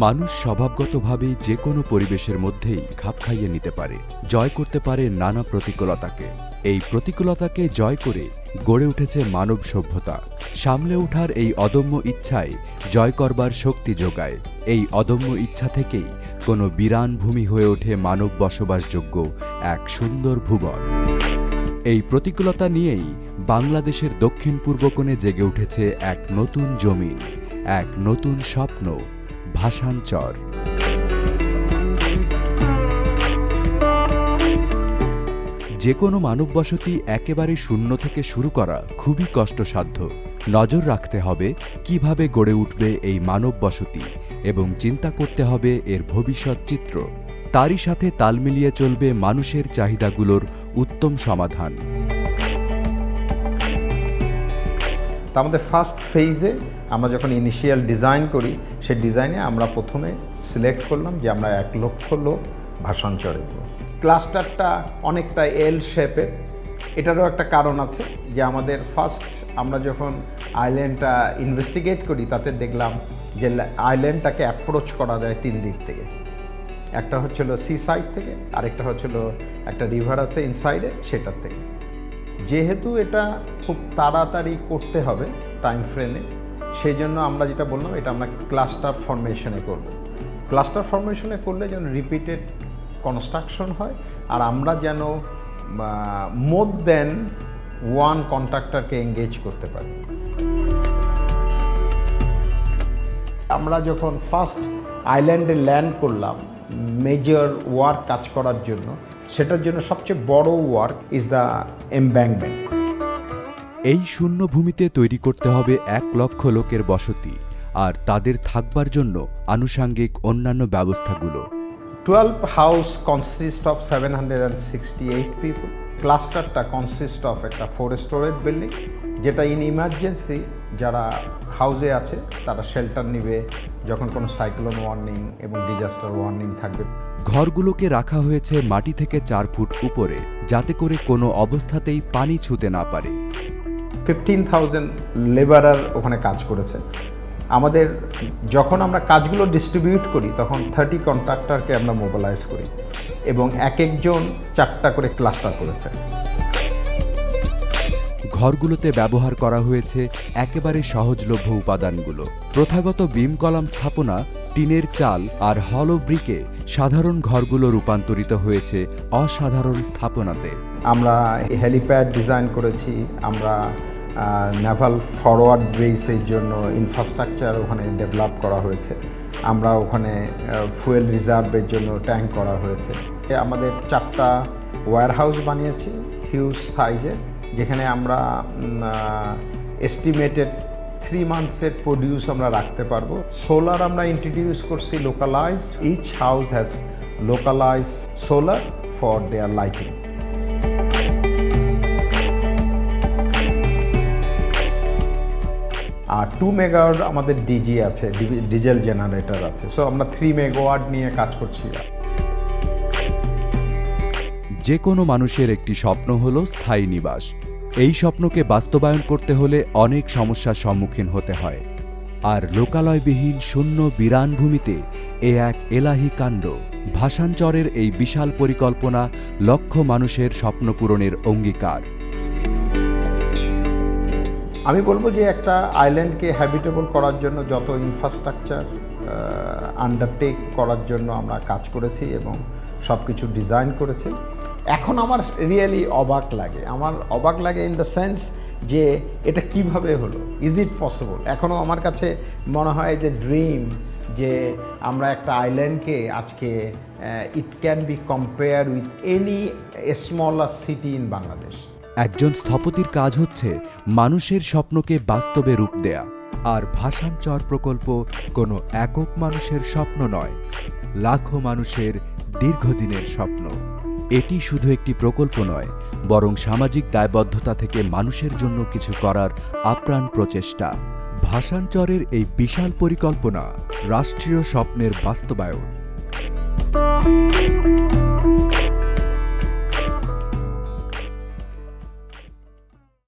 মানুষ স্বভাবগতভাবেই যে কোনো পরিবেশের মধ্যেই খাপ খাইয়ে নিতে পারে, জয় করতে পারে নানা প্রতিকূলতাকে। এই প্রতিকূলতাকে জয় করে গড়ে উঠেছে মানব সভ্যতা। সামলে ওঠার এই অদম্য ইচ্ছাই জয় করবার শক্তি যোগায়। এই অদম্য ইচ্ছা থেকেই কোনো বিরান ভূমি হয়ে ওঠে মানব বসবাসযোগ্য এক সুন্দর ভুবন। এই প্রতিকূলতা নিয়েই বাংলাদেশের দক্ষিণ পূর্ব কোণে জেগে উঠেছে এক নতুন জমিন, এক নতুন স্বপ্ন, ভাসানচর। যে কোনো মানব বসতি একেবারে শূন্য থেকে শুরু করা খুবই কষ্টসাধ্য। নজর রাখতে হবে কিভাবে গড়ে উঠবে এই মানব বসতি এবং চিন্তা করতে হবে এর ভবিষ্যৎ চিত্র। তারই সাথে তাল মিলিয়ে চলবে মানুষের চাহিদাগুলোর উত্তম সমাধান। তা আমাদের ফার্স্ট ফেজে আমরা যখন ইনিশিয়াল ডিজাইন করি, সেই ডিজাইনে আমরা প্রথমে সিলেক্ট করলাম যে আমরা 1 লক্ষ লোক ভাসানচরে দেব। ক্লাস্টারটা অনেকটা এল শেপের। এটারও একটা কারণ আছে যে আমাদের ফার্স্ট আমরা যখন আইল্যান্ডটা ইনভেস্টিগেট করি তাতে দেখলাম যে আইল্যান্ডটাকে অ্যাপ্রোচ করা যায় 3 দিক থেকে। একটা হচ্ছিল সি সাইড থেকে, আরেকটা হচ্ছিল একটা রিভার আছে ইনসাইডে, সেটার থেকে। যেহেতু এটা খুব তাড়াতাড়ি করতে হবে টাইম ফ্রেমে, সেই জন্য আমরা যেটা বললাম এটা আমরা ক্লাস্টার ফরমেশনে করব। ক্লাস্টার ফরমেশনে করলে যেন রিপিটেড কনস্ট্রাকশন হয়, আর আমরা যেন মোর দেন 1 কন্ট্রাক্টরকে এঙ্গেজ করতে পারি। আমরা যখন ফার্স্ট আইল্যান্ডে ল্যান্ড করলাম মেজর ওয়ার্ক কাজ করার জন্য, সেটার জন্য সবচেয়ে বড় ওয়ার্ক ইজ দ্য এমব্যাঙ্কমেন্ট। এই শূন্য ভূমিতে তৈরি করতে হবে 1 লক্ষ লোকের বসতি, আর তাদের থাকবার জন্য আনুষাঙ্গিক অন্যান্য ব্যবস্থাগুলো। 12 হাউস কনসিস্ট অফ 768 পিপল। ক্লাস্টারটা কনসিস্ট অফ একটা 4 স্টোরেজ বিল্ডিং, যেটা ইন ইমার্জেন্সি যারা হাউসে আছে তারা শেল্টার নিবে যখন কোনো সাইক্লোন ওয়ার্নিং এবং ডিজাস্টার ওয়ার্নিং থাকবে। ঘরগুলোকে রাখা হয়েছে মাটি থেকে 4 ফুট উপরে, যাতে করে কোনো অবস্থাতেই পানি ছুঁতে না পারে। 15,000 লেবারার ওখানে কাজ করেছে। আমাদের যখন আমরা কাজগুলো ডিস্ট্রিবিউট করি তখন 30 কন্ট্রাক্টরকে আমরা মোবিলাইজ করি এবং এক একজন 4টা করে ক্লাস্টার করেছে। ঘরগুলোতে ব্যবহার করা হয়েছে একেবারে সহজলভ্য উপাদানগুলো। প্রথাগত বিম কলাম স্থাপনা, টিনের চাল আর হলো ব্রিকে সাধারণ ঘরগুলো রূপান্তরিত হয়েছে অসাধারণ স্থাপনাতে। আমরা হেলিপ্যাড ডিজাইন করেছি, আমরা নেভাল ফরওয়ার্ড বেসের জন্য ইনফ্রাস্ট্রাকচার ওখানে ডেভেলপ করা হয়েছে, আমরা ওখানে ফুয়েল রিজার্ভের জন্য ট্যাঙ্ক করা হয়েছে। আমাদের 4টা ওয়্যারহাউস বানিয়েছি হিউজ সাইজের, যেখানে আমরা এস্টিমেটেড 3 মান্থসের প্রডিউস আমরা রাখতে পারবো। সোলার আমরা ইন্ট্রোডিউস করছি localised. Each house has localised solar for their lighting. আর 2 মেগাওয়াট আমাদের ডিজি আছে, ডিজেল জেনারেটর আছে। সো আমরা 3 মেগাওয়াট নিয়ে কাজ করছি। যে কোনো মানুষের একটি স্বপ্ন হলো স্থায়ী নিবাস। এই স্বপ্নকে বাস্তবায়ন করতে হলে অনেক সমস্যার সম্মুখীন হতে হয়, আর লোকালয়বিহীন শূন্য বিরান ভূমিতে এক এলাহি কাণ্ড। ভাসানচরের এই বিশাল পরিকল্পনা লক্ষ মানুষের স্বপ্ন পূরণের অঙ্গীকার। আমি বলবো যে একটা আইল্যান্ডকে হ্যাবিটেবল করার জন্য যত ইনফ্রাস্ট্রাকচার আন্ডারটেক করার জন্য আমরা কাজ করেছি এবং সব কিছু ডিজাইন করেছি। এখন আমার রিয়েলি অবাক লাগে। আমার অবাক লাগে ইন দ্য সেন্স যে এটা কিভাবে হলো, ইজ ইট পসিবল। এখনও আমার কাছে মনে হয় যে ড্রিম, যে আমরা একটা আইল্যান্ডকে আজকে it can be compare with any smaller city in Bangladesh. একজন স্থপতির কাজ হচ্ছে মানুষের স্বপ্নকে বাস্তবে রূপ দেয়া, আর ভাসানচর প্রকল্প কোনো একক মানুষের স্বপ্ন নয়, লাখো মানুষের দীর্ঘদিনের স্বপ্ন। এটি শুধু একটি প্রকল্প নয়, বরং সামাজিক দায়বদ্ধতা থেকে মানুষের জন্য কিছু করার আপ্রাণ প্রচেষ্টা। ভাসানচরের এই বিশাল পরিকল্পনা রাষ্ট্রীয় স্বপ্নের বাস্তবায়ন।